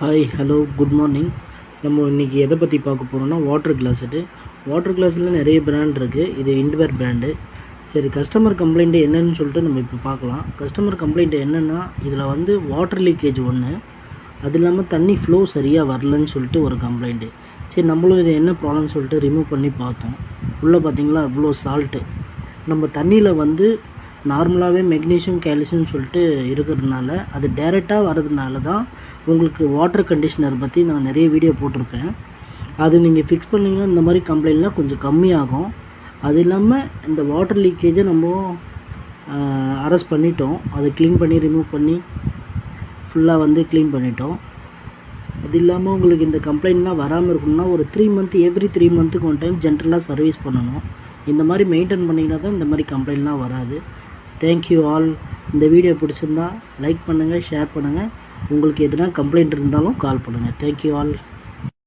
Hi hello good morning. நம்ம இன்றைக்கி எதை பற்றி பார்க்க போகிறோம்னா வாட்டர் கிளாஸெட்டு. வாட்டர் கிளாஸில் நிறைய பிராண்ட் இருக்குது. இது இன்ட்வேர் பிராண்டு. சரி, கஸ்டமர் கம்ப்ளைண்ட்டு என்னன்னு சொல்லிட்டு நம்ம இப்போ பார்க்கலாம். கஸ்டமர் கம்ப்ளைண்ட் என்னென்னா, இதில் வந்து வாட்டர் லீக்கேஜ் ஒன்று, அது இல்லாமல் தண்ணி ஃப்ளோ சரியாக வரலன்னு சொல்லிட்டு ஒரு கம்ப்ளைண்ட்டு. சரி, நம்மளும் இது என்ன ப்ராப்ளம்னு சொல்லிட்டு ரிமூவ் பண்ணி பார்த்தோம். உள்ளே பார்த்திங்களா இவ்வளோ சால்ட்டு. நம்ம தண்ணியில் வந்து நார்மலாகவே மெக்னீஷியம் கால்சியம் சொல்லிட்டு இருக்கிறதுனால அது டைரெக்டாக வர்றதுனால தான் உங்களுக்கு வாட்டர் கண்டிஷனர் பற்றி நான் நிறைய வீடியோ போட்டிருப்பேன். அது நீங்கள் ஃபிக்ஸ் பண்ணிங்கன்னா இந்த மாதிரி கம்ப்ளைண்ட்லாம் கொஞ்சம் கம்மியாகும். அது இல்லாமல் இந்த வாட்டர் லீக்கேஜை நம்ம அரெஸ்ட் பண்ணிட்டோம். அதை க்ளீன் பண்ணி ரிமூவ் பண்ணி ஃபுல்லாக வந்து க்ளீன் பண்ணிட்டோம். அது இல்லாமல் உங்களுக்கு இந்த கம்ப்ளைண்ட்லாம் வராமல் இருக்கணும்னா ஒரு 3 மந்த் எவ்ரி 3 மந்த்துக்கு ஒன் டைம் ஜென்ரலாக சர்வீஸ் பண்ணணும். இந்த மாதிரி மெயின்டைன் பண்ணிங்கன்னா தான் இந்த மாதிரி கம்ப்ளைண்ட்லாம் வராது. Thank you all. இந்த வீடியோ பிடிச்சிருந்தா லைக் பண்ணுங்கள், ஷேர் பண்ணுங்கள். உங்களுக்கு எதுனா கம்ப்ளைண்ட் இருந்தாலும் கால் பண்ணுங்கள். Thank you all.